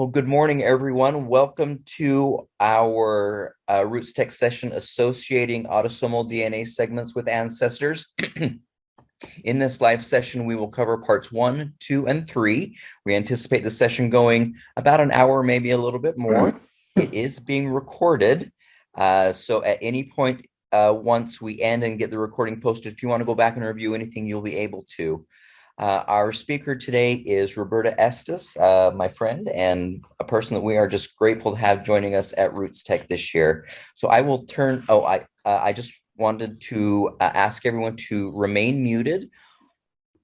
Well, good morning, everyone. Welcome to our Roots Tech session associating autosomal DNA segments with ancestors. In this live session, we will cover parts 1, 2, and 3. We anticipate the session going about an hour, maybe a little bit more. It is being recorded. So at any point, once we end and get the recording posted, if you want to go back and review anything, you'll be able to. Our speaker today is Roberta Estes, my friend, and a person that we are just grateful to have joining us at Roots Tech this year. So I will turn, I just wanted to ask everyone to remain muted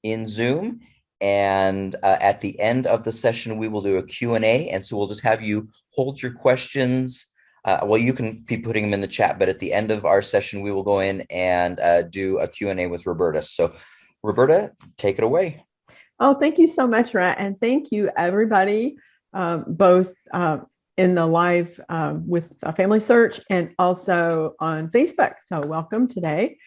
in Zoom. And at the end of the session, we will do a Q&A. And so we'll just have you hold your questions. Well, you can be putting them in the chat, but at the end of our session, we will go in and do a Q&A with Roberta. So Roberta, take it away. Oh, thank you so much, Rat. And thank you, everybody, both in the live with Family Search and also on Facebook. So welcome today.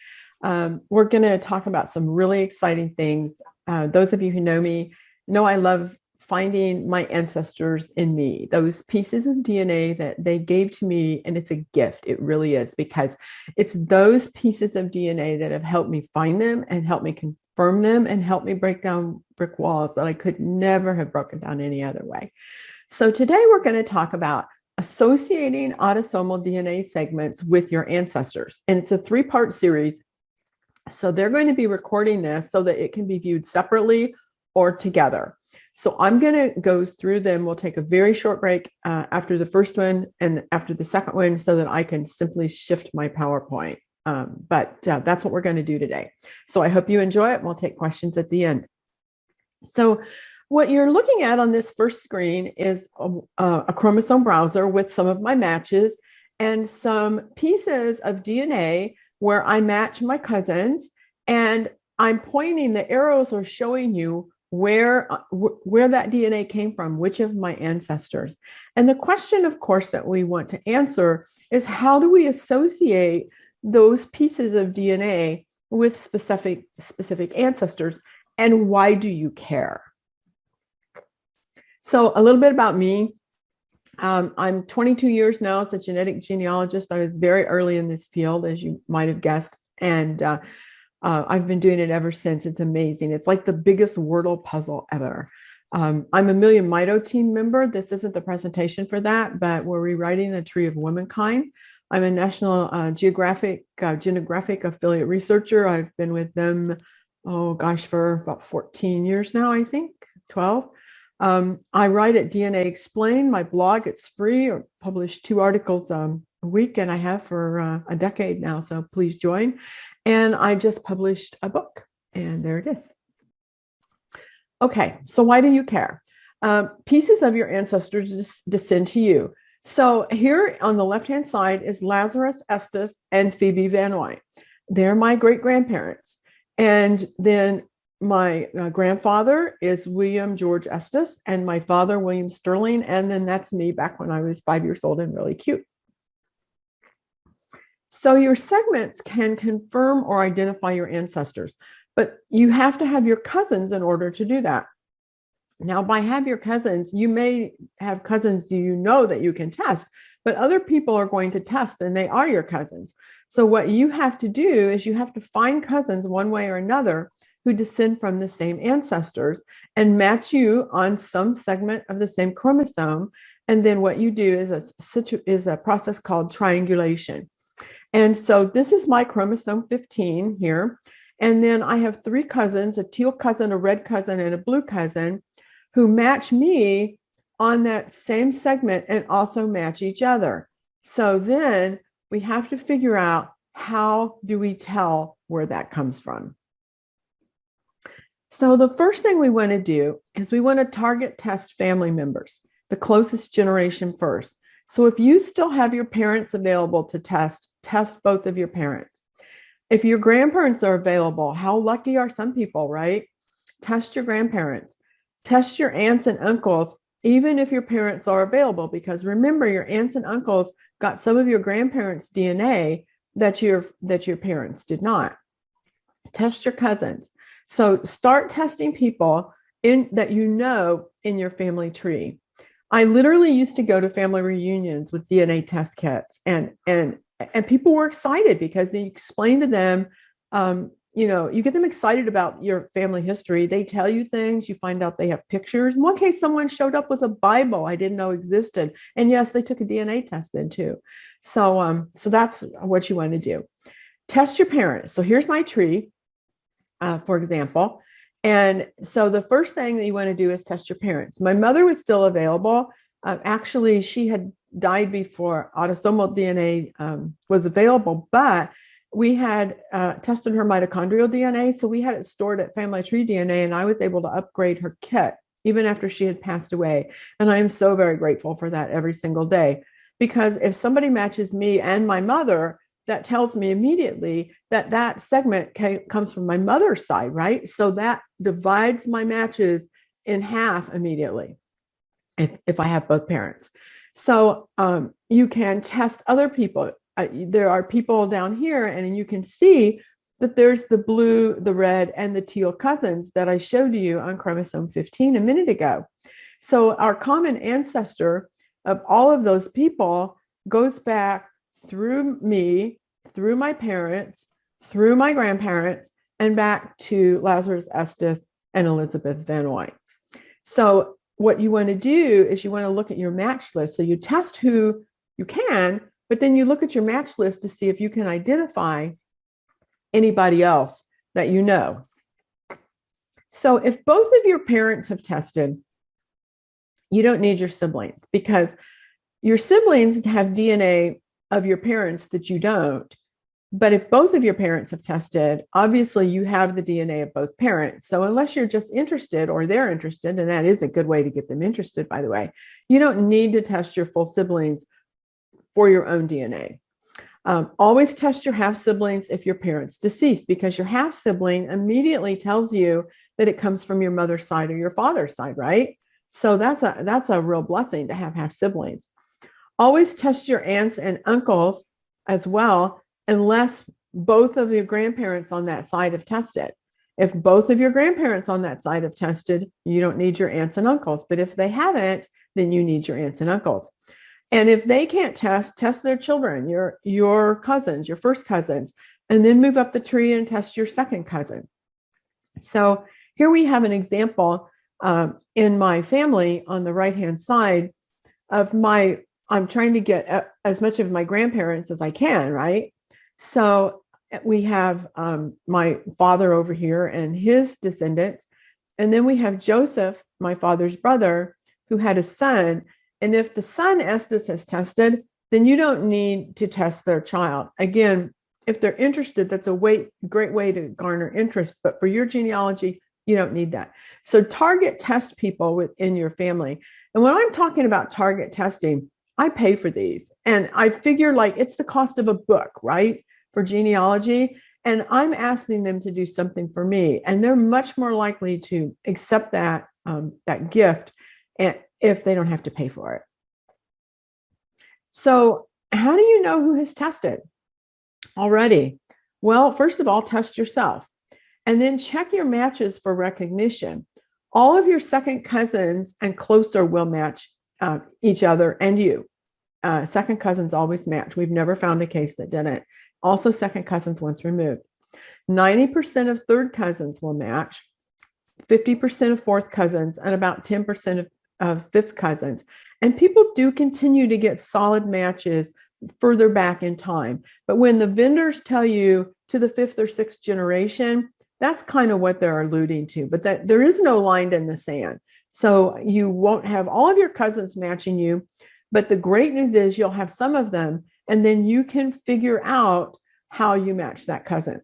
We're going to talk about some really exciting things. Those of you who know me know I love finding my ancestors in me, those pieces of DNA that they gave to me. And it's a gift. It really is, because it's those pieces of DNA that have helped me find them and helped me confirm them and helped me break down brick walls that I could never have broken down any other way. So today we're going to talk about associating autosomal DNA segments with your ancestors. And it's a 3-part series. So they're going to be recording this so that it can be viewed separately or together. So I'm going to go through them. We'll take a very short break after the first one and after the second one so that I can simply shift my PowerPoint. But that's what we're going to do today. So I hope you enjoy it, and we'll take questions at the end. So what you're looking at on this first screen is a chromosome browser with some of my matches and some pieces of DNA where I match my cousins, and I'm pointing, the arrows are showing you where that DNA came from, which of my ancestors. And the question, of course, that we want to answer is, how do we associate those pieces of DNA with specific ancestors, and why do you care? So a little bit about me. I'm 22 years now as a genetic genealogist. I was very early in this field, as you might have guessed, and I've been doing it ever since. It's amazing. It's like the biggest Wordle puzzle ever. I'm a Million Mito team member. This isn't the presentation for that, but we're rewriting the tree of womankind. I'm a National Geographic Genographic affiliate researcher. I've been with them, for about 14 years now, I think, 12. I write at DNA Explain, my blog. It's free. I publish 2 articles a week, and I have for a decade now, so please join. And I just published a book, and there it is. Okay, so why do you care? Pieces of your ancestors descend to you. So here on the left-hand side is Lazarus Estes and Phoebe Van Wyk. They're my great-grandparents. And then my grandfather is William George Estes, and my father, William Sterling. And then that's me back when I was 5 years old and really cute. So your segments can confirm or identify your ancestors, but you have to have your cousins in order to do that. Now, by have your cousins, you may have cousins you know that you can test, but other people are going to test, and they are your cousins. So what you have to do is you have to find cousins one way or another who descend from the same ancestors and match you on some segment of the same chromosome. And then what you do is a process called triangulation. And so this is my chromosome 15 here. And then I have 3 cousins, a teal cousin, a red cousin, and a blue cousin, who match me on that same segment and also match each other. So then we have to figure out, how do we tell where that comes from? So the first thing we want to do is we want to target test family members, the closest generation first. So if you still have your parents available to test both of your parents. If your grandparents are available, how lucky are some people, right? Test your grandparents. Test your aunts and uncles, even if your parents are available, because remember, your aunts and uncles got some of your grandparents' DNA that your parents did not. Test your cousins. So start testing people that you know in your family tree. I literally used to go to family reunions with DNA test kits, and people were excited because you explain to them, you get them excited about your family history. They tell you things, you find out they have pictures. In one case, someone showed up with a Bible I didn't know existed. And yes, they took a DNA test then too. So that's what you want to do. Test your parents. So here's my tree, for example. And so the first thing that you want to do is test your parents. My mother was still available. Actually, she had died before autosomal DNA was available, but we had tested her mitochondrial DNA. So we had it stored at Family Tree DNA, and I was able to upgrade her kit even after she had passed away. And I am so very grateful for that every single day, because if somebody matches me and my mother, that tells me immediately that that segment comes from my mother's side, right? So that divides my matches in half immediately if I have both parents. So you can test other people. There are people down here, and you can see that there's the blue, the red, and the teal cousins that I showed you on chromosome 15 a minute ago. So our common ancestor of all of those people goes back through me, through my parents, through my grandparents, and back to Lazarus Estes and Elizabeth Van Wyk. So what you want to do is you want to look at your match list. So you test who you can, but then you look at your match list to see if you can identify anybody else that you know. So if both of your parents have tested, you don't need your siblings, because your siblings have DNA of your parents that you don't. But if both of your parents have tested, obviously you have the DNA of both parents. So unless you're just interested or they're interested, and that is a good way to get them interested, by the way, you don't need to test your full siblings for your own DNA. Always test your half siblings if your parent's deceased, because your half sibling immediately tells you that it comes from your mother's side or your father's side, right? So that's a real blessing to have half siblings. Always test your aunts and uncles as well, unless both of your grandparents on that side have tested. If both of your grandparents on that side have tested, you don't need your aunts and uncles. But if they haven't, then you need your aunts and uncles. And if they can't test their children, your cousins, your first cousins, and then move up the tree and test your second cousin. So here we have an example in my family on the right-hand side of I'm trying to get as much of my grandparents as I can, right? So we have my father over here and his descendants. And then we have Joseph, my father's brother, who had a son. And if the son Estes has tested, then you don't need to test their child. Again, if they're interested, that's a great way to garner interest. But for your genealogy, you don't need that. So target test people within your family. And when I'm talking about target testing, I pay for these. And I figure like it's the cost of a book, right? For genealogy. And I'm asking them to do something for me. And they're much more likely to accept that gift if they don't have to pay for it. So how do you know who has tested already? Well, first of all, test yourself. And then check your matches for recognition. All of your second cousins and closer will match each other and you. Second cousins always match. We've never found a case that didn't. Also, second cousins once removed. 90% of third cousins will match, 50% of fourth cousins, and about 10% of fifth cousins. And people do continue to get solid matches further back in time. But when the vendors tell you to the fifth or sixth generation, that's kind of what they're alluding to, but that there is no line in the sand. So you won't have all of your cousins matching you, but the great news is you'll have some of them, and then you can figure out how you match that cousin.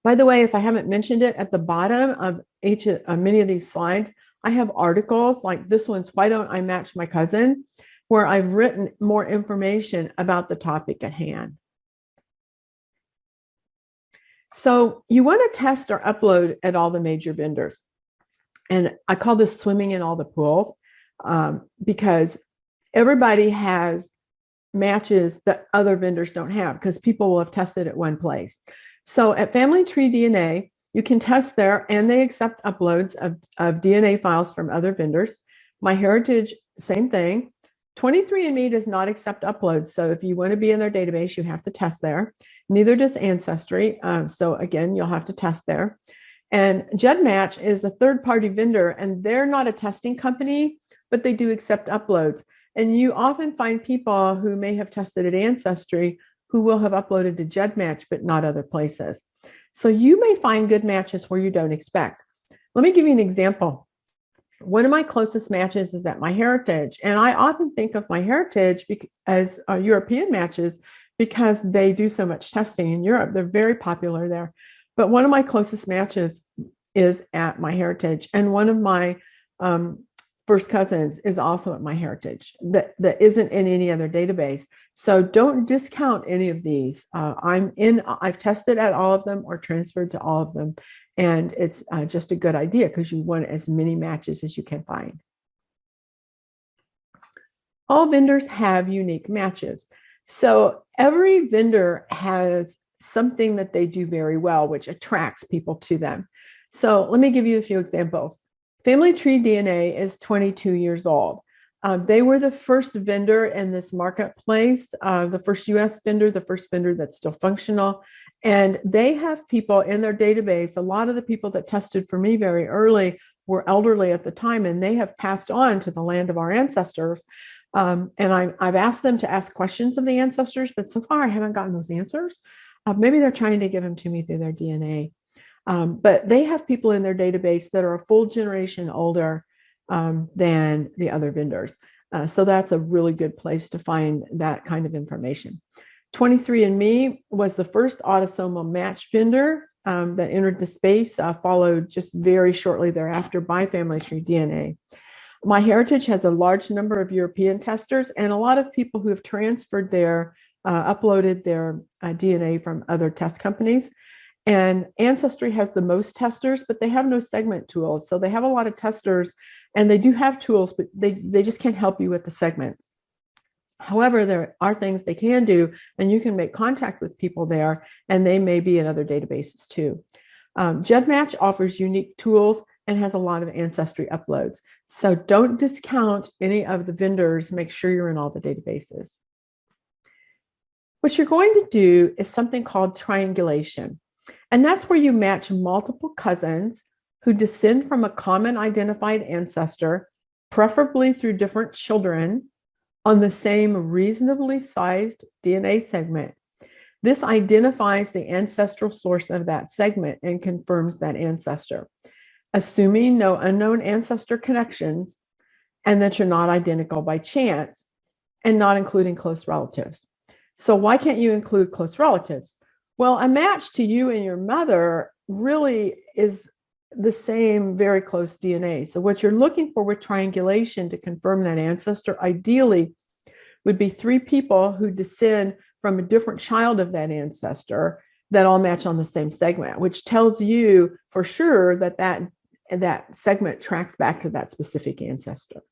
By the way, if I haven't mentioned it, at the bottom of many of these slides, I have articles like this one's Why Don't I Match My Cousin?, where I've written more information about the topic at hand. So you want to test or upload at all the major vendors. And I call this swimming in all the pools because everybody has matches that other vendors don't have because people will have tested at one place. So at Family Tree DNA, you can test there, and they accept uploads of DNA files from other vendors. MyHeritage, same thing. 23andMe does not accept uploads. So if you want to be in their database, you have to test there. Neither does Ancestry. So again, you'll have to test there. And GEDmatch is a third-party vendor, and they're not a testing company, but they do accept uploads. And you often find people who may have tested at Ancestry who will have uploaded to GEDmatch, but not other places. So you may find good matches where you don't expect. Let me give you an example. One of my closest matches is at MyHeritage, and I often think of MyHeritage as European matches because they do so much testing in Europe. They're very popular there. But one of my closest matches is at MyHeritage, and one of my first cousins is also at MyHeritage that isn't in any other database. So don't discount any of these. I've tested at all of them or transferred to all of them. And it's just a good idea because you want as many matches as you can find. All vendors have unique matches. So every vendor has something that they do very well, which attracts people to them. So let me give you a few examples. Family Tree DNA is 22 years old. They were the first vendor in this marketplace, the first US vendor, the first vendor that's still functional. And they have people in their database. A lot of the people that tested for me very early were elderly at the time, and they have passed on to the land of our ancestors. And I've asked them to ask questions of the ancestors, but so far I haven't gotten those answers. Maybe they're trying to give them to me through their DNA. But they have people in their database that are a full generation older than the other vendors. So that's a really good place to find that kind of information. 23andMe was the first autosomal match vendor that entered the space, followed just very shortly thereafter by Family Tree DNA. MyHeritage has a large number of European testers and a lot of people who have transferred uploaded their DNA from other test companies. And Ancestry has the most testers, but they have no segment tools. So they have a lot of testers and they do have tools, but they just can't help you with the segments. However, there are things they can do, and you can make contact with people there, and they may be in other databases too. GEDmatch offers unique tools and has a lot of Ancestry uploads. So don't discount any of the vendors. Make sure you're in all the databases. What you're going to do is something called triangulation. And that's where you match multiple cousins who descend from a common identified ancestor, preferably through different children, on the same reasonably sized DNA segment. This identifies the ancestral source of that segment and confirms that ancestor, assuming no unknown ancestor connections and that you're not identical by chance and not including close relatives. So why can't you include close relatives? Well, a match to you and your mother really is the same very close DNA. So what you're looking for with triangulation to confirm that ancestor ideally would be 3 people who descend from a different child of that ancestor that all match on the same segment, which tells you for sure that that segment tracks back to that specific ancestor.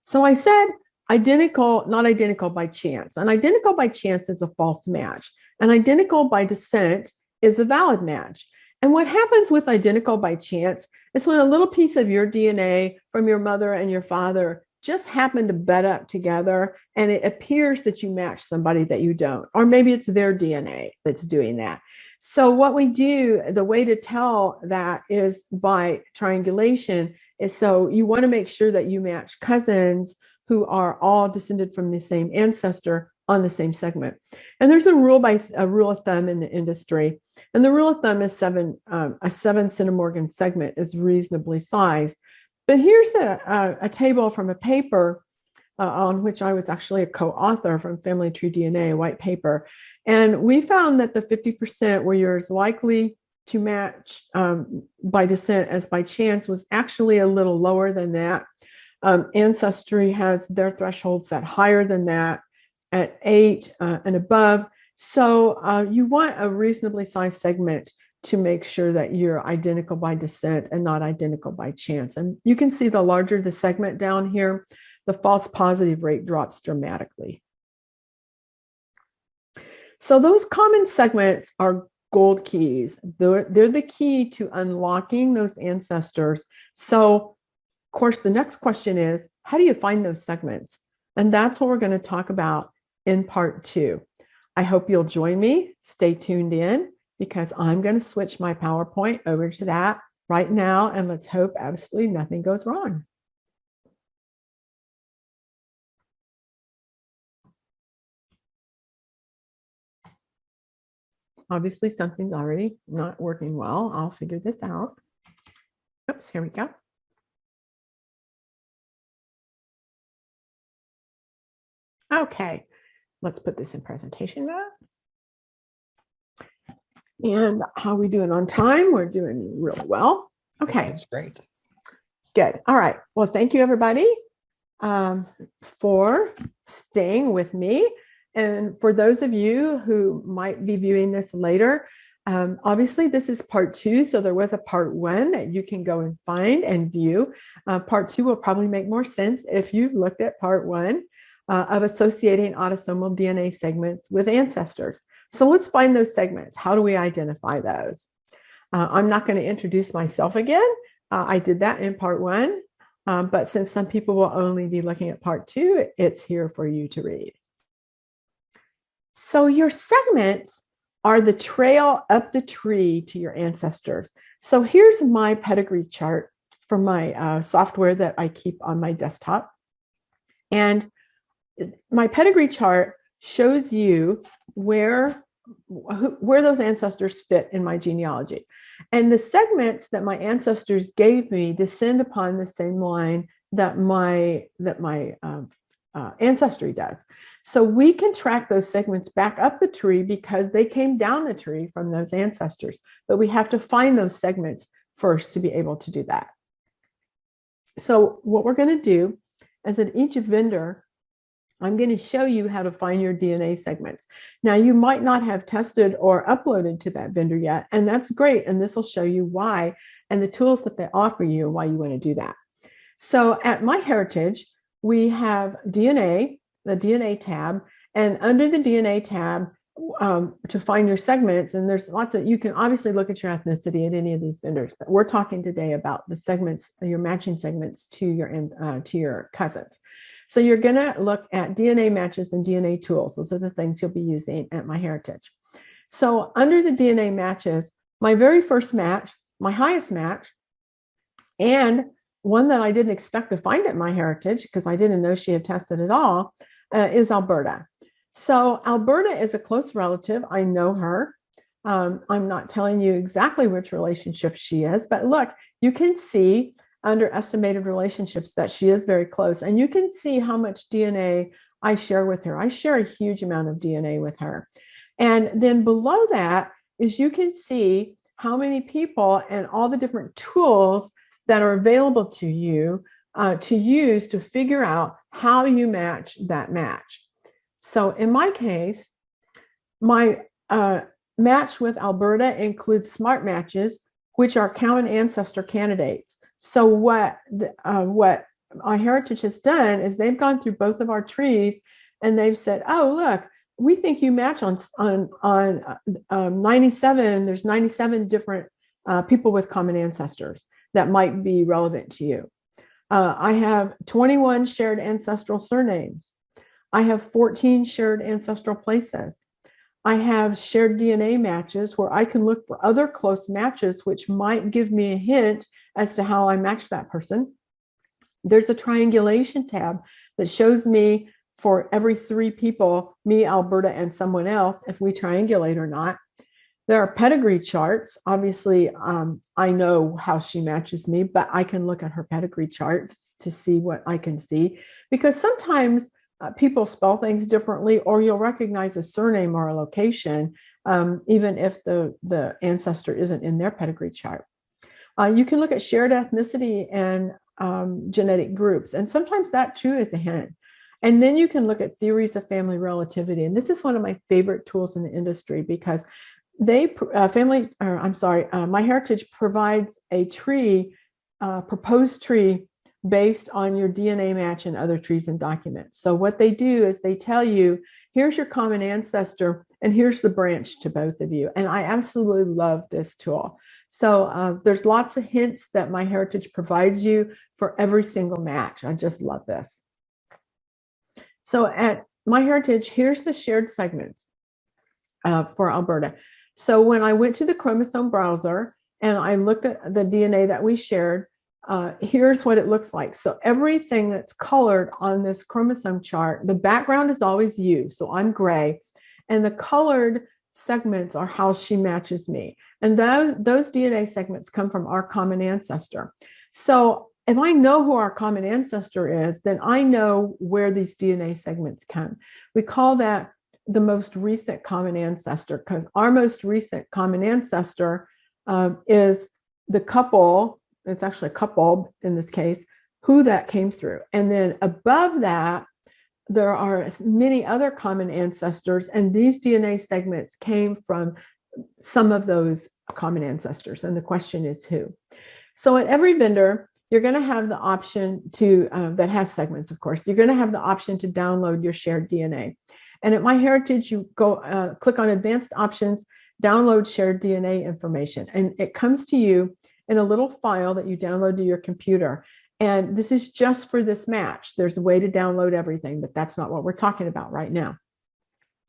So I said identical, not identical by chance. And identical by chance is a false match. And identical by descent is a valid match. And what happens with identical by chance is when a little piece of your DNA from your mother and your father just happen to bed up together, and it appears that you match somebody that you don't, or maybe it's their DNA that's doing that. So what we do, the way to tell that is by triangulation, is so you want to make sure that you match cousins who are all descended from the same ancestor on the same segment. And there's a rule of thumb in the industry. And the rule of thumb is a 7 centimorgan segment is reasonably sized. But here's a table from a paper on which I was actually a co-author from Family Tree DNA, a white paper. And we found that the 50% where you're as likely to match by descent as by chance was actually a little lower than that. Ancestry has their threshold set higher than that at 8 and above. So you want a reasonably sized segment to make sure that you're identical by descent and not identical by chance. And you can see the larger the segment down here, the false positive rate drops dramatically. So those common segments are gold keys. They're the key to unlocking those ancestors. So, of course, the next question is, how do you find those segments? And that's what we're going to talk about in part 2. I hope you'll join me. Stay tuned in because I'm going to switch my PowerPoint over to that right now. And let's hope absolutely nothing goes wrong. Obviously, something's already not working well. I'll figure this out. Oops, here we go. Okay, let's put this in presentation mode. And how are we doing on time? We're doing really well. Okay. That's great. Good. All right. Well, thank you, everybody, for staying with me. And for those of you who might be viewing this later, obviously this is part 2. So there was a part 1 that you can go and find and view. Part 2 will probably make more sense if you've looked at part 1 of associating autosomal DNA segments with ancestors. So let's find those segments. How do we identify those? I'm not going to introduce myself again. I did that in part 1, but since some people will only be looking at part 2, it's here for you to read. So your segments are the trail up the tree to your ancestors. So here's my pedigree chart from my software that I keep on my desktop. And my pedigree chart shows you where those ancestors fit in my genealogy. And the segments that my ancestors gave me descend upon the same line that my ancestry does. So we can track those segments back up the tree because they came down the tree from those ancestors. But we have to find those segments first to be able to do that. So what we're going to do is at each vendor, I'm going to show you how to find your DNA segments. Now, you might not have tested or uploaded to that vendor yet, and that's great. And this will show you why and the tools that they offer you and why you want to do that. So at MyHeritage, we have DNA, the DNA tab, and under the DNA tab, to find your segments, and there's lots of, you can obviously look at your ethnicity at any of these vendors, but we're talking today about the segments, your matching segments to your cousins. So you're going to look at DNA matches and DNA tools. Those are the things you'll be using at MyHeritage. So under the DNA matches, my very first match, my highest match, and one that I didn't expect to find at MyHeritage because I didn't know she had tested at all, is Alberta. So Alberta is a close relative. I know her. I'm not telling you exactly which relationship she is, but look, you can see under estimated relationships that she is very close. And you can see how much DNA I share with her. I share a huge amount of DNA with her. And then below that is you can see how many people and all the different tools that are available to you to use to figure out how you match that match. So in my case, my match with Alberta includes smart matches, which are common ancestor candidates. So what MyHeritage has done is they've gone through both of our trees and they've said, oh, look, we think you match on 97. There's 97 different people with common ancestors that might be relevant to you. I have 21 shared ancestral surnames. I have 14 shared ancestral places. I have shared DNA matches where I can look for other close matches, which might give me a hint as to how I match that person. There's a triangulation tab that shows me for every 3 people, me, Alberta, and someone else, if we triangulate or not. There are pedigree charts. Obviously, I know how she matches me, but I can look at her pedigree charts to see what I can see, because sometimes people spell things differently, or you'll recognize a surname or a location, even if the ancestor isn't in their pedigree chart. You can look at shared ethnicity and genetic groups, and sometimes that too is a hint. And then you can look at theories of family relativity, and this is one of my favorite tools in the industry because MyHeritage provides a tree, proposed tree based on your DNA match and other trees and documents. So what they do is they tell you, here's your common ancestor, and here's the branch to both of you. And I absolutely love this tool. So there's lots of hints that MyHeritage provides you for every single match. I just love this. So at MyHeritage, here's the shared segments for Alberta. So when I went to the chromosome browser and I looked at the DNA that we shared, here's what it looks like. So everything that's colored on this chromosome chart, the background is always you. So I'm gray. And the colored segments are how she matches me. And those DNA segments come from our common ancestor. So if I know who our common ancestor is, then I know where these DNA segments come. We call that the most recent common ancestor, because our most recent common ancestor is the couple, it's actually a couple in this case, who that came through. And then above that, there are many other common ancestors, and these DNA segments came from some of those common ancestors. And the question is who? So at every vendor, you're going to have the option to, that has segments, of course, you're going to have the option to download your shared DNA. And at MyHeritage, you go click on Advanced Options, download shared DNA information, and it comes to you in a little file that you download to your computer. And this is just for this match. There's a way to download everything, but that's not what we're talking about right now.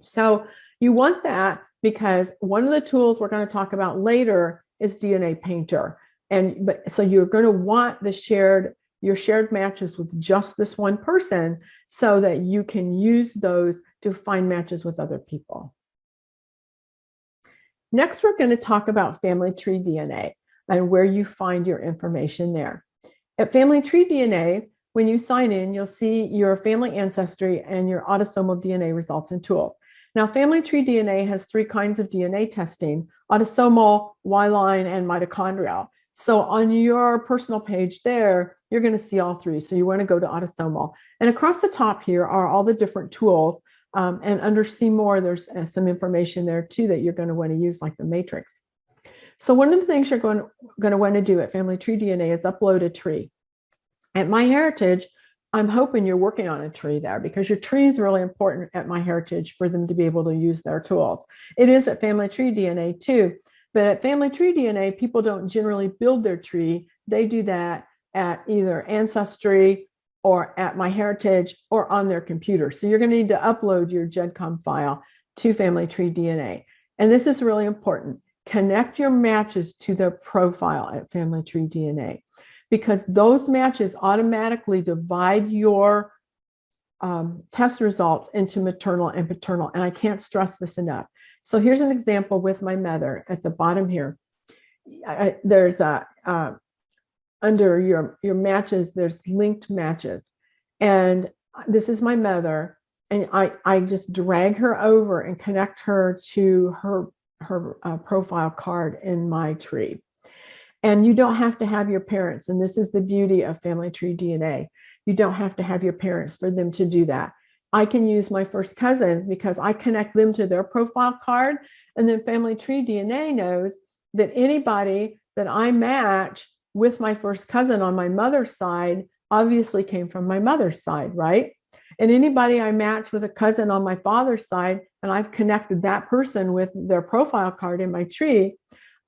So you want that because one of the tools we're going to talk about later is DNA Painter. So you're going to want your shared matches with just this one person so that you can use those to find matches with other people. Next, we're going to talk about family tree DNA and where you find your information there. At Family Tree DNA, when you sign in, you'll see your family ancestry and your autosomal DNA results and tools. Now, Family Tree DNA has 3 kinds of DNA testing: autosomal, Y-line, and mitochondrial. So on your personal page there, you're going to see all 3. So you want to go to autosomal. And across the top here are all the different tools. And under See More, there's some information there too that you're going to want to use, like the matrix. So one of the things you're going to want to do at Family Tree DNA is upload a tree. At MyHeritage, I'm hoping you're working on a tree there, because your tree is really important at MyHeritage for them to be able to use their tools. It is at Family Tree DNA too, but at Family Tree DNA, people don't generally build their tree. They do that at either Ancestry or at MyHeritage or on their computer. So you're going to need to upload your GEDCOM file to Family Tree DNA. And this is really important. Connect your matches to their profile at Family Tree DNA, because those matches automatically divide your test results into maternal and paternal. And I can't stress this enough. So here's an example with my mother at the bottom here. There's under your matches, there's linked matches. And this is my mother. And I just drag her over and connect her to her profile card in my tree. And you don't have to have your parents. And this is the beauty of Family Tree DNA. You don't have to have your parents for them to do that. I can use my first cousins because I connect them to their profile card. And then Family Tree DNA knows that anybody that I match with my first cousin on my mother's side obviously came from my mother's side, right? And anybody I match with a cousin on my father's side, and I've connected that person with their profile card in my tree,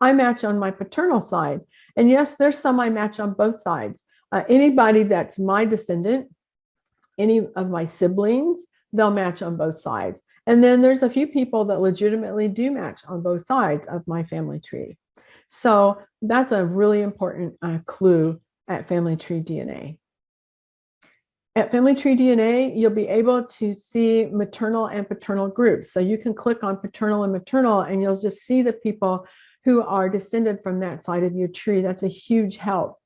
I match on my paternal side. And yes, there's some I match on both sides. Anybody that's my descendant, any of my siblings, they'll match on both sides. And then there's a few people that legitimately do match on both sides of my family tree. So that's a really important clue at Family Tree DNA. At Family Tree DNA, you'll be able to see maternal and paternal groups. So you can click on paternal and maternal, and you'll just see the people who are descended from that side of your tree. That's a huge help.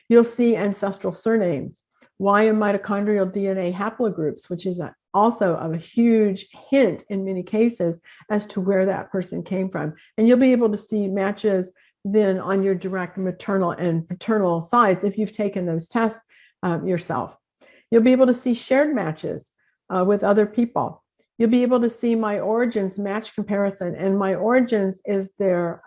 You'll see ancestral surnames, Y and mitochondrial DNA haplogroups, which is also a huge hint in many cases as to where that person came from. And you'll be able to see matches then on your direct maternal and paternal sides if you've taken those tests yourself. You'll be able to see shared matches with other people. You'll be able to see My Origins match comparison, and My Origins is their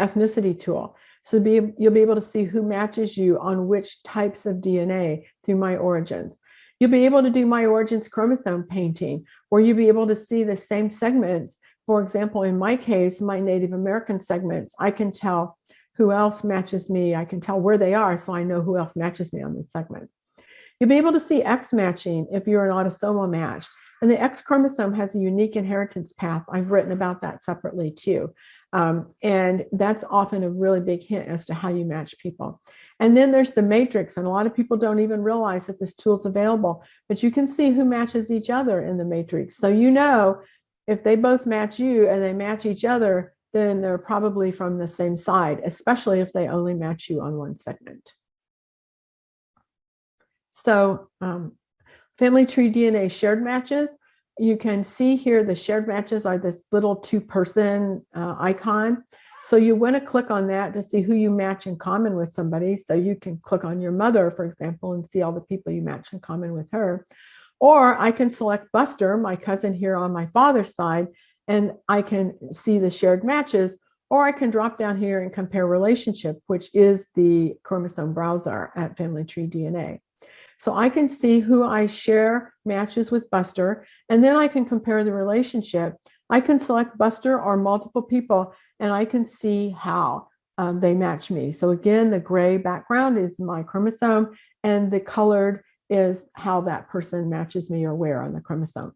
ethnicity tool. So you'll be able to see who matches you on which types of DNA through My Origins. You'll be able to do my origins chromosome painting, where you'll be able to see the same segments. For example, in my case, my Native American segments, I can tell who else matches me. I can tell where they are, so I know who else matches me on this segment. You'll be able to see X matching if you're an autosomal match. And the X chromosome has a unique inheritance path. I've written about that separately too. And that's often a really big hint as to how you match people. And then there's the matrix, and a lot of people don't even realize that this tool is available, but you can see who matches each other in the matrix. So you know, if they both match you and they match each other, then they're probably from the same side, especially if they only match you on one segment. So family tree DNA shared matches, you can see here the shared matches are this little 2-person icon. So you want to click on that to see who you match in common with somebody. So you can click on your mother, for example, and see all the people you match in common with her. Or I can select Buster, my cousin here on my father's side, and I can see the shared matches. Or I can drop down here and compare relationship, which is the chromosome browser at Family Tree DNA. So I can see who I share matches with Buster, and then I can compare the relationship. I can select Buster or multiple people, and I can see how they match me. So again, the gray background is my chromosome, and the colored is how that person matches me or where on the chromosome.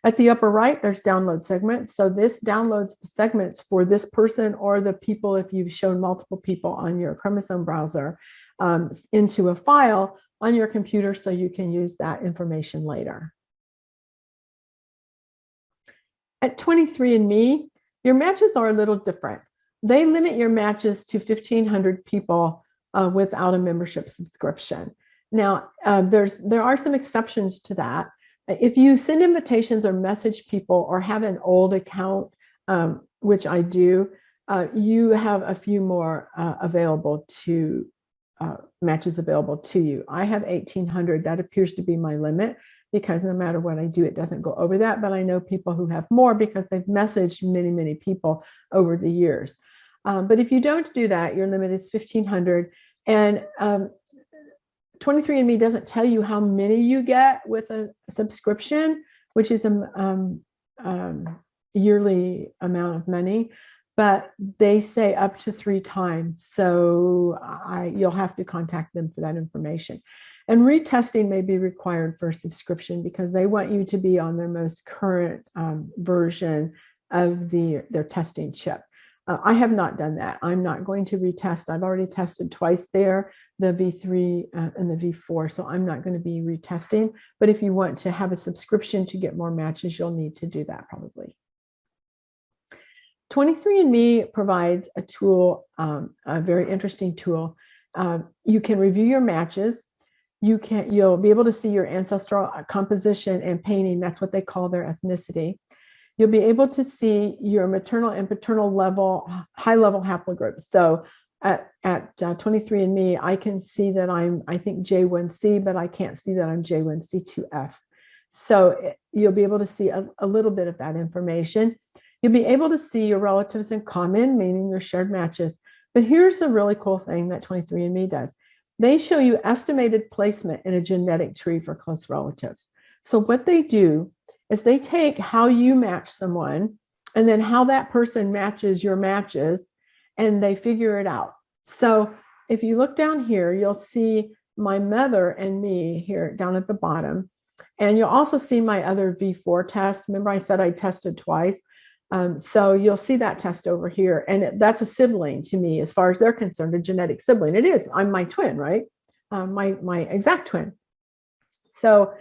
At the upper right, there's download segments. So this downloads the segments for this person or the people, if you've shown multiple people on your chromosome browser, into a file on your computer so you can use that information later. At 23andMe, your matches are a little different. They limit your matches to 1,500 people without a membership subscription. Now, there are some exceptions to that. If you send invitations or message people or have an old account, which I do, you have a few more available to matches available to you. I have 1,800. That appears to be my limit because no matter what I do, it doesn't go over that. But I know people who have more because they've messaged many, many people over the years. But if you don't do that, your limit is 1,500. And 23andMe doesn't tell you how many you get with a subscription, which is a yearly amount of money, but they say up to 3 times. So you'll have to contact them for that information. And retesting may be required for a subscription because they want you to be on their most current version of their testing chip. I have not done that. I'm not going to retest. I've already tested twice there, the V3 and the V4, so I'm not going to be retesting. But if you want to have a subscription to get more matches, you'll need to do that probably. 23andMe provides a tool, a very interesting tool. You can review your matches. You'll be able to see your ancestral composition and painting. That's what they call their ethnicity. You'll be able to see your maternal and paternal level, high-level haplogroups. So at 23andMe, I can see that I think J1C, but I can't see that I'm J1C2F. So you'll be able to see a little bit of that information. You'll be able to see your relatives in common, meaning your shared matches. But here's the really cool thing that 23andMe does. They show you estimated placement in a genetic tree for close relatives. So what they do is they take how you match someone and then how that person matches your matches, and they figure it out. So if you look down here, you'll see my mother and me here down at the bottom. And you'll also see my other V4 test. Remember I said I tested twice. So you'll see that test over here. And that's a sibling to me as far as they're concerned, a genetic sibling. It is. I'm my twin, right? My exact twin. So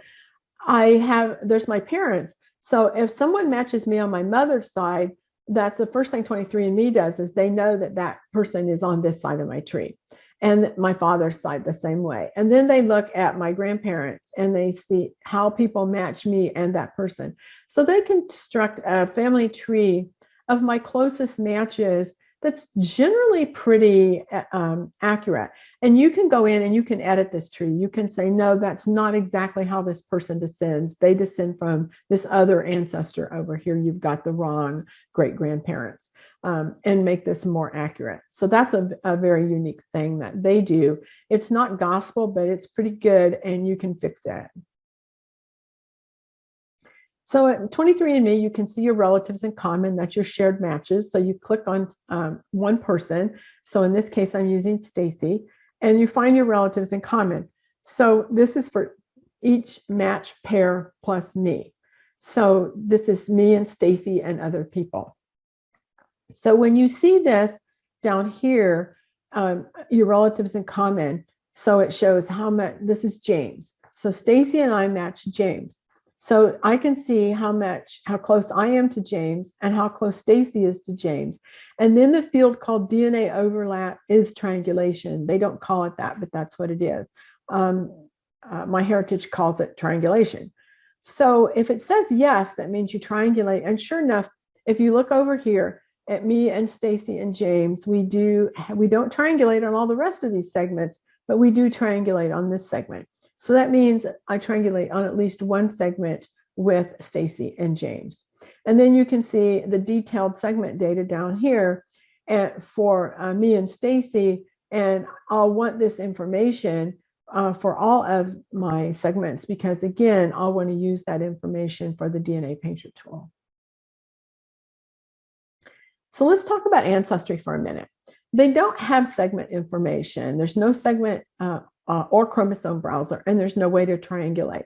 there's my parents. So if someone matches me on my mother's side, that's the first thing 23andMe does is they know that that person is on this side of my tree, and my father's side the same way. And then they look at my grandparents and they see how people match me and that person. So they construct a family tree of my closest matches that's generally pretty accurate. And you can go in and you can edit this tree. You can say, no, that's not exactly how this person descends. They descend from this other ancestor over here. You've got the wrong great grandparents, and make this more accurate. So that's a very unique thing that they do. It's not gospel, but it's pretty good, and you can fix it. So at 23andMe, you can see your relatives in common. That's your shared matches. So you click on one person. So in this case, I'm using Stacy, and you find your relatives in common. So this is for each match pair plus me. So this is me and Stacy and other people. So when you see this down here, your relatives in common, so it shows how much, this is James. So Stacy and I match James. So I can see how close I am to James and how close Stacy is to James. And then the field called DNA overlap is triangulation. They don't call it that, but that's what it is. MyHeritage calls it triangulation. So if it says yes, that means you triangulate. And sure enough, if you look over here at me and Stacy and James, we don't triangulate on all the rest of these segments, but we do triangulate on this segment. So that means I triangulate on at least one segment with Stacy and James. And then you can see the detailed segment data down here for me and Stacy, and I'll want this information for all of my segments, because again, I'll want to use that information for the DNA Painter tool. So let's talk about Ancestry for a minute. They don't have segment information. There's no segment or chromosome browser, and there's no way to triangulate.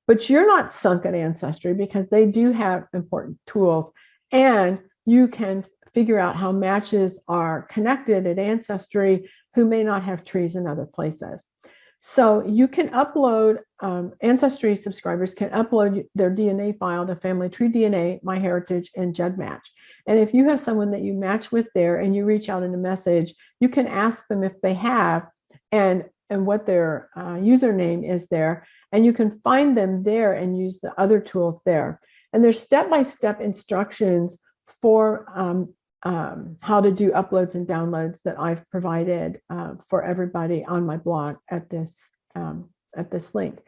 But you're not sunk at Ancestry, because they do have important tools, and you can figure out how matches are connected at Ancestry who may not have trees in other places. So you can upload, Ancestry subscribers can upload their DNA file to Family Tree DNA, MyHeritage, and GEDmatch. And if you have someone that you match with there and you reach out in a message, you can ask them if they have and what their username is there. And you can find them there and use the other tools there. And there's step-by-step instructions for how to do uploads and downloads that I've provided for everybody on my blog at this link.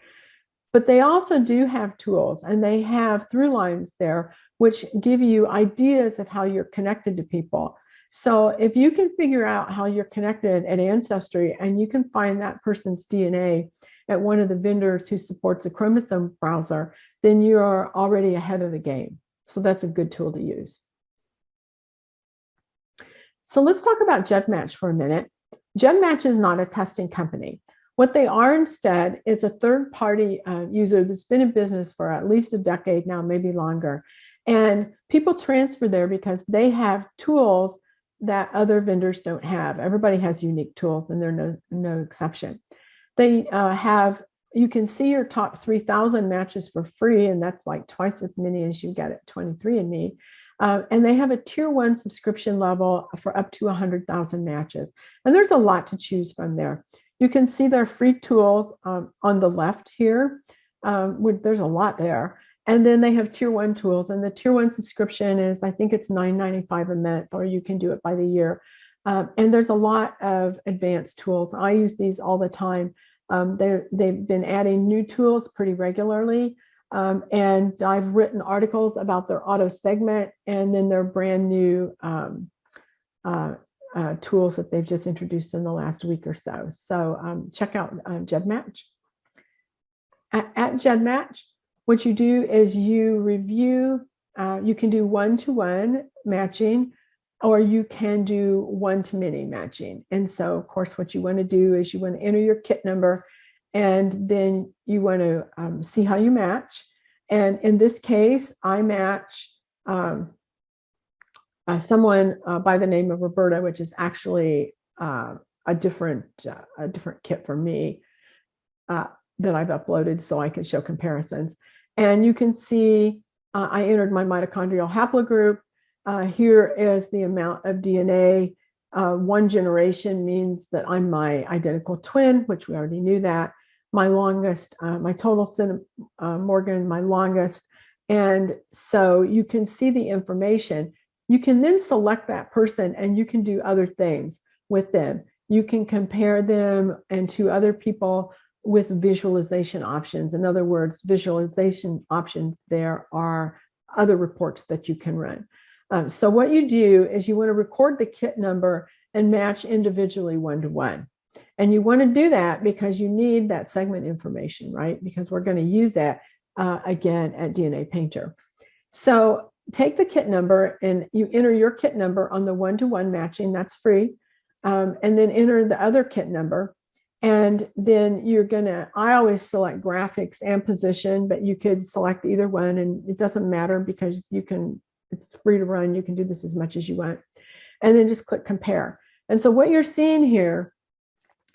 But they also do have tools, and they have through lines there, which give you ideas of how you're connected to people. So if you can figure out how you're connected at Ancestry, and you can find that person's DNA at one of the vendors who supports a chromosome browser, then you're already ahead of the game. So that's a good tool to use. So let's talk about GEDmatch for a minute. GEDmatch is not a testing company. What they are instead is a third-party user that's been in business for at least a decade now, maybe longer. And people transfer there because they have tools that other vendors don't have. Everybody has unique tools, and they're no exception. They you can see your top 3,000 matches for free, and that's like twice as many as you get at 23andMe. And they have a tier 1 subscription level for up to 100,000 matches. And there's a lot to choose from there. You can see their free tools on the left here. There's a lot there. And then they have tier 1 tools. And the tier 1 subscription is, I think it's $9.95 a month, or you can do it by the year. And there's a lot of advanced tools. I use these all the time. They've been adding new tools pretty regularly. And I've written articles about their auto segment and then their brand new tools that they've just introduced in the last week or so. So check out GEDmatch. At GEDmatch, what you do is you review, you can do one-to-one matching, or you can do one-to-many matching. And so, of course, what you want to do is you want to enter your kit number, and then you want to see how you match. And in this case, I match someone by the name of Roberta, which is actually a different kit for me that I've uploaded so I can show comparisons. And you can see I entered my mitochondrial haplogroup. Here is the amount of DNA. One generation means that I'm my identical twin, which we already knew that. My longest, my total centimorgan, my longest. And so you can see the information. You can then select that person, and you can do other things with them. You can compare them and to other people with visualization options. In other words, visualization options, there are other reports that you can run. So what you do is you want to record the kit number and match individually one-to-one. And you want to do that because you need that segment information, right? Because we're going to use that. again at DNA Painter. So take the kit number and you enter your kit number on the one-to-one matching, that's free. And then enter the other kit number. And then you're gonna, I always select graphics and position, but you could select either one and it doesn't matter because you can, it's free to run. You can do this as much as you want. And then just click compare. And so what you're seeing here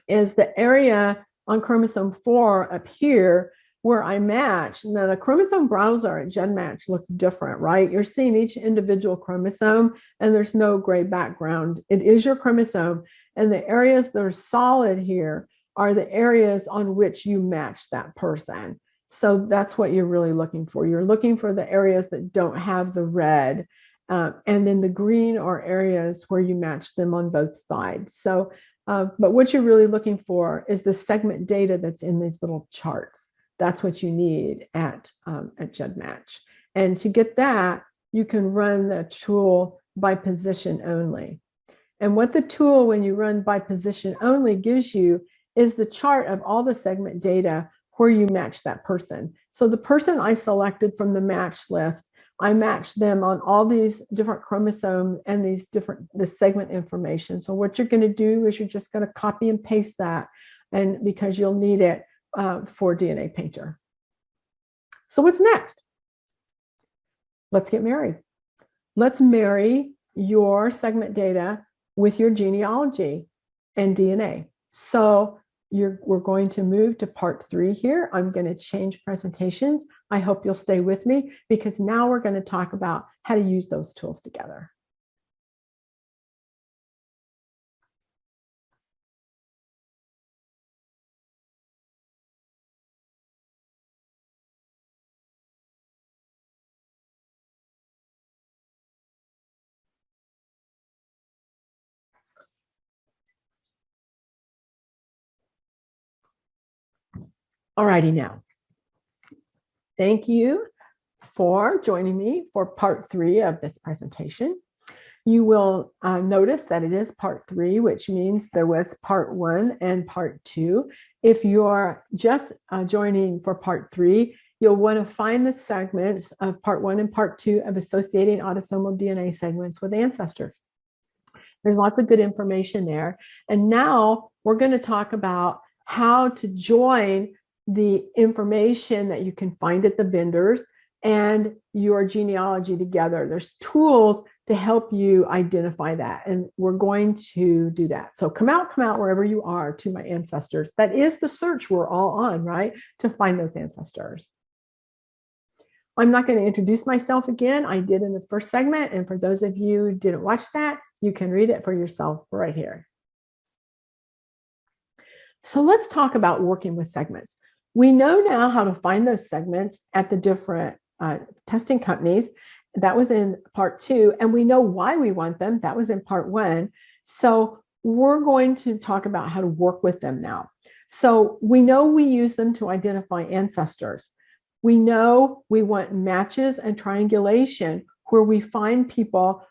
is the area on chromosome 4 up here where I match. Now the chromosome browser at GenMatch looks different, right? You're seeing each individual chromosome and there's no gray background. It is your chromosome. And the areas that are solid here are the areas on which you match that person. So that's what you're really looking for. You're looking for the areas that don't have the red. And then the green are areas where you match them on both sides. So, but what you're really looking for is the segment data that's in these little charts. That's what you need at GenMatch. And to get that, you can run the tool by position only. And what the tool, when you run by position only, gives you is the chart of all the segment data where you match that person. So the person I selected from the match list, I matched them on all these different chromosomes and the segment information. So what you're going to do is you're just going to copy and paste that, and because you'll need it for DNA Painter. So what's next? Let's get married. Let's marry your segment data with your genealogy and DNA. So we're going to move to part 3 here. I'm going to change presentations. I hope you'll stay with me because now we're going to talk about how to use those tools together. Alrighty now. Thank you for joining me for part 3 of this presentation. You will notice that it is part 3, which means there was part 1 and part 2. If you're just joining for part 3, you'll want to find the segments of part 1 and part 2 of associating autosomal DNA segments with ancestors. There's lots of good information there. And now we're going to talk about how to join the information that you can find at the vendors and your genealogy together. There's tools to help you identify that. And we're going to do that. So come out wherever you are to my ancestors. That is the search we're all on, right? To find those ancestors. I'm not going to introduce myself again. I did in the first segment. And for those of you who didn't watch that, you can read it for yourself right here. So let's talk about working with segments. We know now how to find those segments at the different testing companies. That was in part 2. And we know why we want them. That was in part 1. So we're going to talk about how to work with them now. So we know we use them to identify ancestors. We know we want matches and triangulation where we find people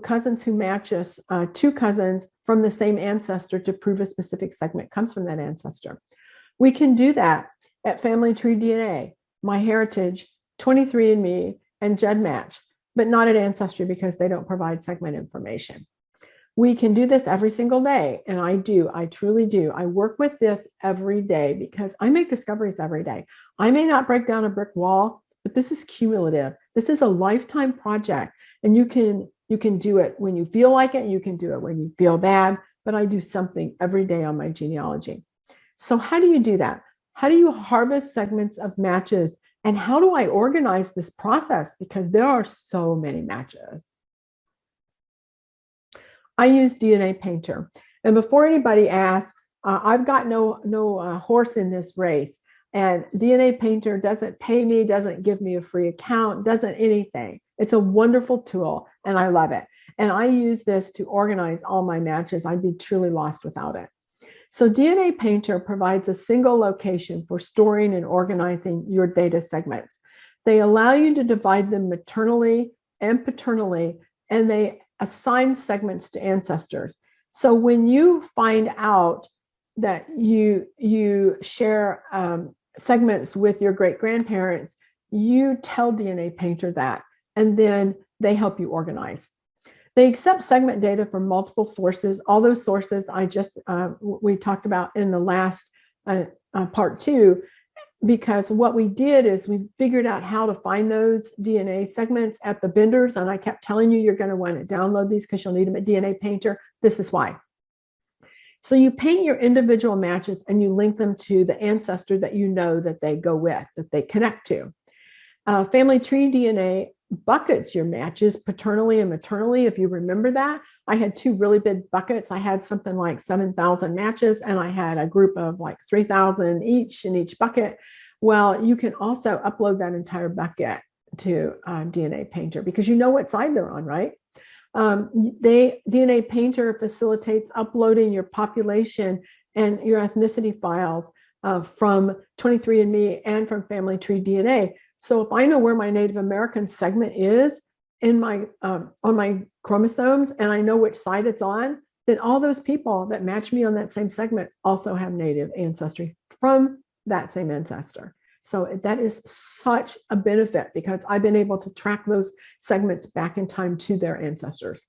cousins who match us, 2 cousins from the same ancestor to prove a specific segment comes from that ancestor. We can do that at Family Tree DNA, MyHeritage, 23andMe, and GenMatch, but not at Ancestry because they don't provide segment information. We can do this every single day, and I truly do. I work with this every day because I make discoveries every day. I may not break down a brick wall, but this is cumulative. This is a lifetime project, and you can do it when you feel like it, you can do it when you feel bad, but I do something every day on my genealogy. So how do you do that? How do you harvest segments of matches? And how do I organize this process? Because there are so many matches. I use DNA Painter. And before anybody asks, I've got no horse in this race. And DNA Painter doesn't pay me, doesn't give me a free account, doesn't anything. It's a wonderful tool and I love it. And I use this to organize all my matches. I'd be truly lost without it. So DNA Painter provides a single location for storing and organizing your data segments. They allow you to divide them maternally and paternally, and they assign segments to ancestors. So when you find out that you share segments with your great-grandparents, you tell DNA Painter that, and then they help you organize. They accept segment data from multiple sources. All those sources we talked about in the last part 2, because what we did is we figured out how to find those DNA segments at the vendors. And I kept telling you, you're going to want to download these because you'll need them at DNA Painter. This is why. So you paint your individual matches and you link them to the ancestor that you know that they go with, that they connect to. Family tree DNA buckets your matches paternally and maternally. If you remember that, I had 2 really big buckets. I had something like 7,000 matches, and I had a group of like 3,000 each in each bucket. Well, you can also upload that entire bucket to DNA Painter because you know what side they're on, right? DNA Painter facilitates uploading your population and your ethnicity files from 23andMe and from Family Tree DNA. So if I know where my Native American segment is in my on my chromosomes, and I know which side it's on, then all those people that match me on that same segment also have Native ancestry from that same ancestor. So that is such a benefit because I've been able to track those segments back in time to their ancestors.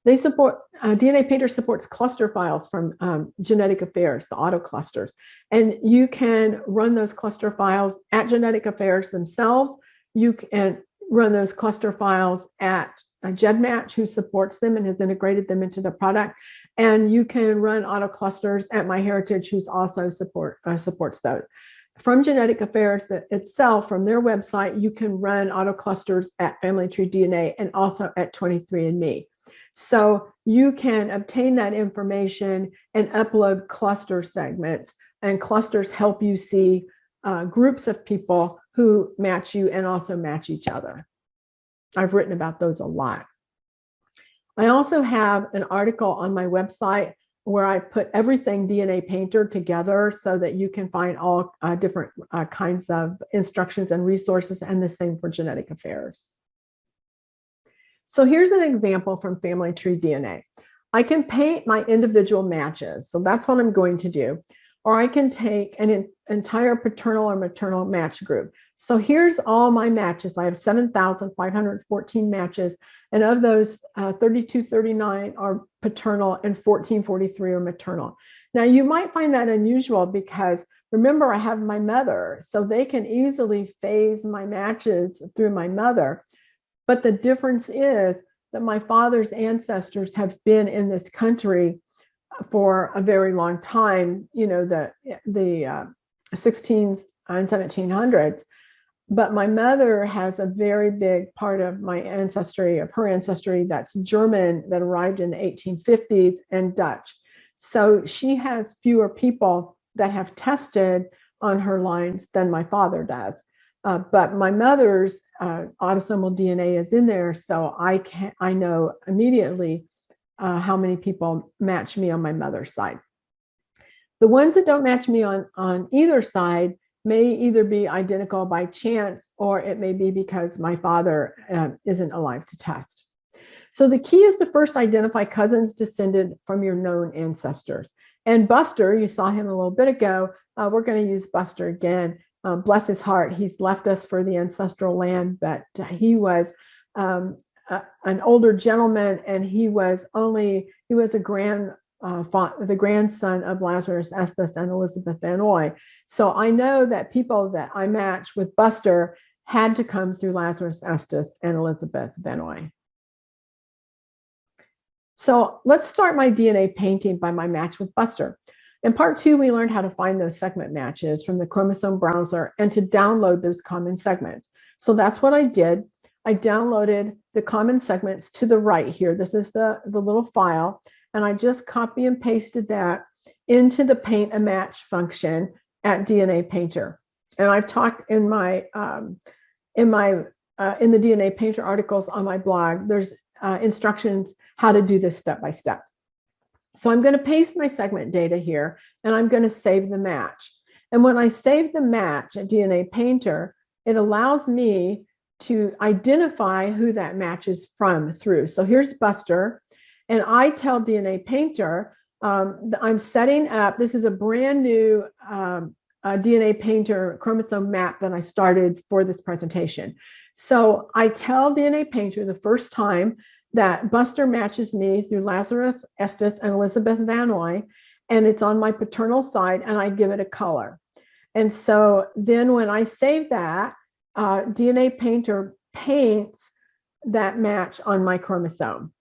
They support, DNA Painter supports cluster files from Genetic Affairs, the auto clusters. And you can run those cluster files at Genetic Affairs themselves. You can run those cluster files at GEDmatch, who supports them and has integrated them into the product. And you can run auto clusters at MyHeritage, who's also supports those. From Genetic Affairs itself, from their website, you can run auto clusters at Family Tree DNA and also at 23andMe. So you can obtain that information and upload cluster segments, and clusters help you see groups of people who match you and also match each other. I've written about those a lot. I also have an article on my website where I put everything DNA Painter together so that you can find all different kinds of instructions and resources, and the same for Genetic Affairs. So here's an example from Family Tree DNA. I can paint my individual matches, so that's what I'm going to do. Or I can take an entire paternal or maternal match group. So here's all my matches. I have 7,514 matches, and of those, 3,239 are paternal and 1,443 are maternal. Now, you might find that unusual because remember, I have my mother, so they can easily phase my matches through my mother. But the difference is that my father's ancestors have been in this country for a very long time, you know, the 16s and 1700s. But my mother has a very big part of my ancestry, of her ancestry, that's German, that arrived in the 1850s, and Dutch. So she has fewer people that have tested on her lines than my father does. But my mother's autosomal DNA is in there, so I know immediately how many people match me on my mother's side. The ones that don't match me on either side may either be identical by chance, or it may be because my father isn't alive to test. So the key is to first identify cousins descended from your known ancestors. And Buster, you saw him a little bit ago, we're going to use Buster again. Bless his heart, he's left us for the ancestral land, but he was an older gentleman, and he was the grandson of Lazarus Estes and Elizabeth Vanoy. So I know that people that I match with Buster had to come through Lazarus Estes and Elizabeth Vanoy. So let's start my DNA painting by my match with Buster. In part 2, we learned how to find those segment matches from the chromosome browser and to download those common segments. So that's what I did. I downloaded the common segments to the right here. This is the little file, and I just copy and pasted that into the paint a match function at DNA Painter. And I've talked in the DNA Painter articles on my blog, there's instructions how to do this step by step. So I'm going to paste my segment data here, and I'm going to save the match. And when I save the match at DNA Painter, it allows me to identify who that match is through. So here's Buster, and I tell DNA Painter, I'm setting up, this is a brand new DNA Painter chromosome map that I started for this presentation. So I tell DNA Painter the first time that Buster matches me through Lazarus Estes and Elizabeth Vanoy, and it's on my paternal side, and I give it a color. And so then when I save that, DNA Painter paints that match on my chromosome.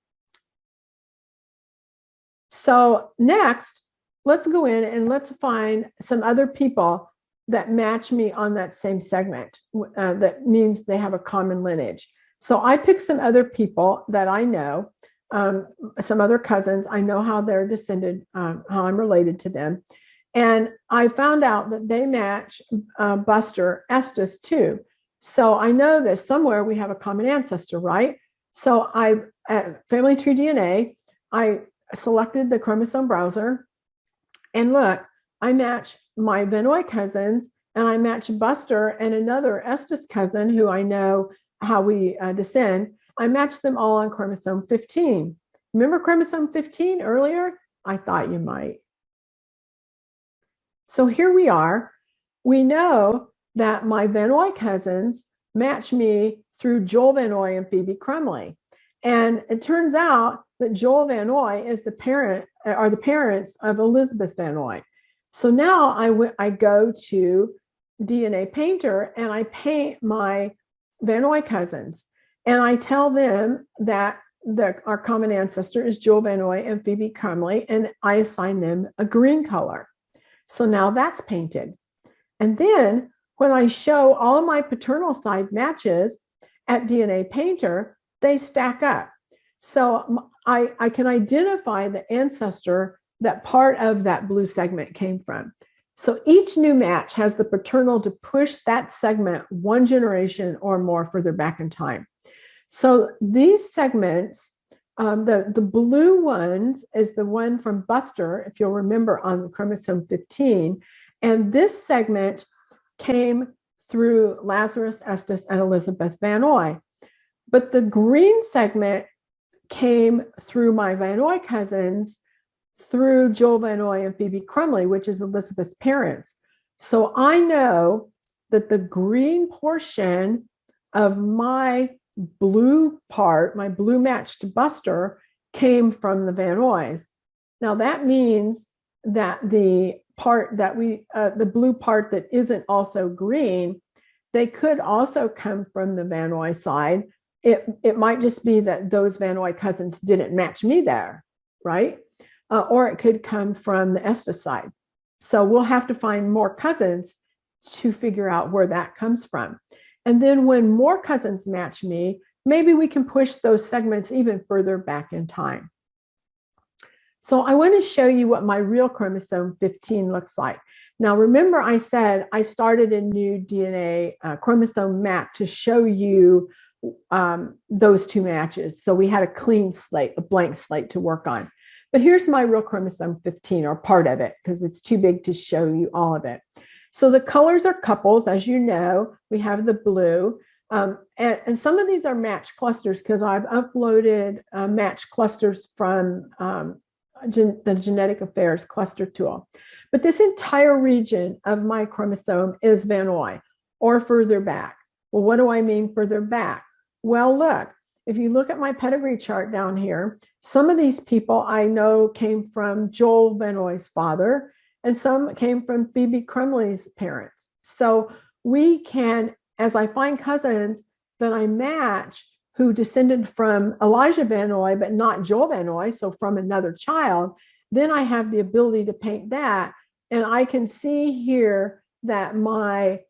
So next, let's go in and let's find some other people that match me on that same segment. That means they have a common lineage. So I pick some other people that I know, some other cousins. I know how they're descended, how I'm related to them. And I found out that they match Buster Estes too. So I know that somewhere we have a common ancestor, right? So at Family Tree DNA, I selected the chromosome browser, and look, I match my Vanoy cousins, and I match Buster and another Estes cousin who I know how we descend. I matched them all on chromosome 15. Remember chromosome 15 earlier? I thought you might. So here we are. We know that my Vanoy cousins match me through Joel Vanoy and Phoebe Crumley. And it turns out that Joel Vanoy is the parents of Elizabeth Vanoy. So now I go to DNA Painter and I paint my Vanoy cousins. And I tell them that our common ancestor is Joel Vanoy and Phoebe Crumley, and I assign them a green color. So now that's painted. And then when I show all of my paternal side matches at DNA Painter, they stack up. So I can identify the ancestor that part of that blue segment came from. So each new match has the paternal to push that segment one generation or more further back in time. So these segments, the blue ones is the one from Buster, if you'll remember, on chromosome 15. And this segment came through Lazarus Estes and Elizabeth Vanoy. But the green segment came through my Vanoy cousins, through Joel Vanoy and Phoebe Crumley, which is Elizabeth's parents. So I know that the green portion of my blue part, my blue matched Buster, came from the Vanoys. Now that means that the part that the blue part that isn't also green, they could also come from the Vanoy side. It might just be that those Vanoy cousins didn't match me there, right? Or it could come from the Estes side. So we'll have to find more cousins to figure out where that comes from. And then when more cousins match me, maybe we can push those segments even further back in time. So I want to show you what my real chromosome 15 looks like. Now, remember I said I started a new DNA chromosome map to show you those two matches. So we had a clean slate, a blank slate to work on. But here's my real chromosome 15, or part of it, because it's too big to show you all of it. So the colors are couples, as you know. We have the blue. And some of these are match clusters because I've uploaded match clusters from the Genetic Affairs cluster tool. But this entire region of my chromosome is Vanoy, or further back. Well, what do I mean further back? Well, look, if you look at my pedigree chart down here, some of these people I know came from Joel Vanoy's father, and some came from Phoebe Crumley's parents. So we can, as I find cousins that I match who descended from Elijah Vanoy, but not Joel Vanoy, so from another child, then I have the ability to paint that. And I can see here that my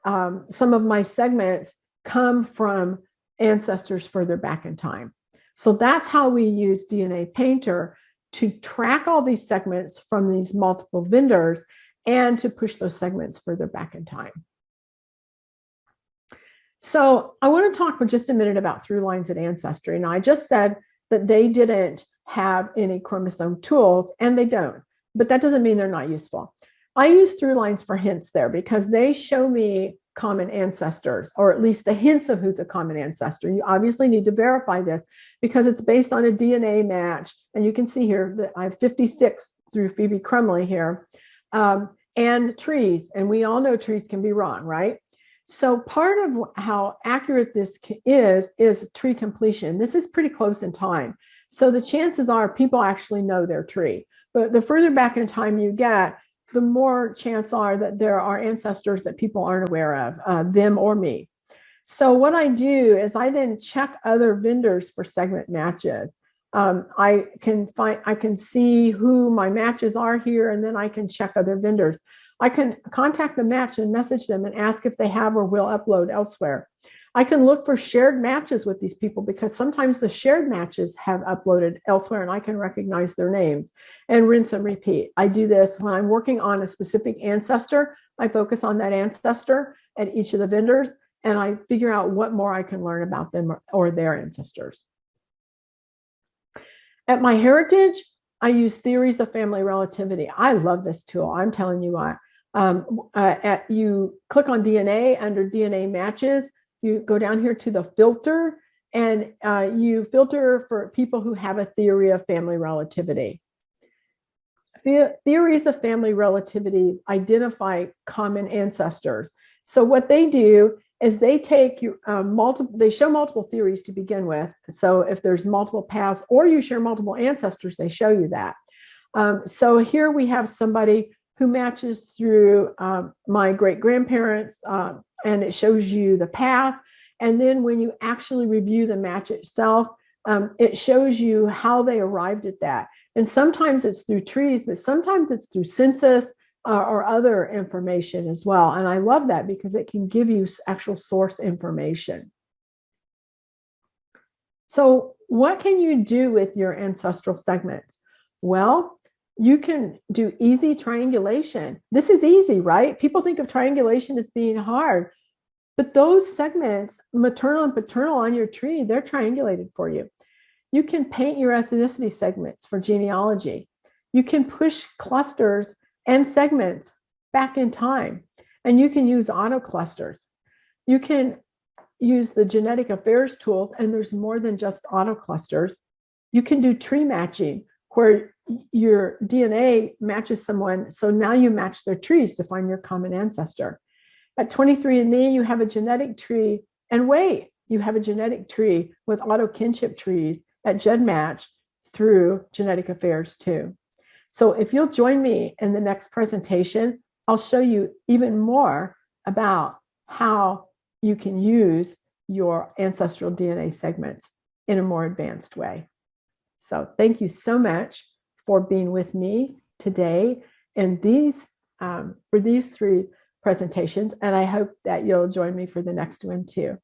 some of my segments come from ancestors further back in time. So that's how we use DNA Painter to track all these segments from these multiple vendors and to push those segments further back in time. So I want to talk for just a minute about through lines at Ancestry. Now, I just said that they didn't have any chromosome tools, and they don't, but that doesn't mean they're not useful. I use through lines for hints there because they show me common ancestors, or at least the hints of who's a common ancestor. You obviously need to verify this because it's based on a DNA match. And you can see here that I have 56 through Phoebe Crumley here. and trees. And we all know trees can be wrong, right? So part of how accurate this is tree completion. This is pretty close in time. So the chances are people actually know their tree. But the further back in time you get, the more chance are that there are ancestors that people aren't aware of, them or me. So what I do is I then check other vendors for segment matches. I can see who my matches are here, and then I can check other vendors. I can contact the match and message them and ask if they have or will upload elsewhere. I can look for shared matches with these people because sometimes the shared matches have uploaded elsewhere and I can recognize their names, and rinse and repeat. I do this when I'm working on a specific ancestor. I focus on that ancestor at each of the vendors, and I figure out what more I can learn about them or their ancestors. At MyHeritage, I use theories of family relativity. I love this tool. I'm telling you why. You click on DNA under DNA matches. You go down here to the filter, and you filter for people who have a theory of family relativity. Theories of family relativity identify common ancestors. So what they do is they take they show multiple theories to begin with. So if there's multiple paths or you share multiple ancestors, they show you that. So here we have somebody who matches through my great-grandparents, and it shows you the path. And then when you actually review the match itself, it shows you how they arrived at that. And sometimes it's through trees, but sometimes it's through census or other information as well. And I love that because it can give you actual source information. So what can you do with your ancestral segments? Well, you can do easy triangulation. This is easy, right? People think of triangulation as being hard, but those segments, maternal and paternal on your tree, they're triangulated for you. You can paint your ethnicity segments for genealogy. You can push clusters and segments back in time, and you can use auto clusters. You can use the genetic affairs tools, and there's more than just auto clusters. You can do tree matching, where your DNA matches someone, so now you match their trees to find your common ancestor. At 23andMe, you have a genetic tree, and wait, you have a genetic tree with auto kinship trees at GEDmatch through genetic affairs too. So if you'll join me in the next presentation, I'll show you even more about how you can use your ancestral DNA segments in a more advanced way. So thank you so much for being with me today in for these 3 presentations, and I hope that you'll join me for the next one too.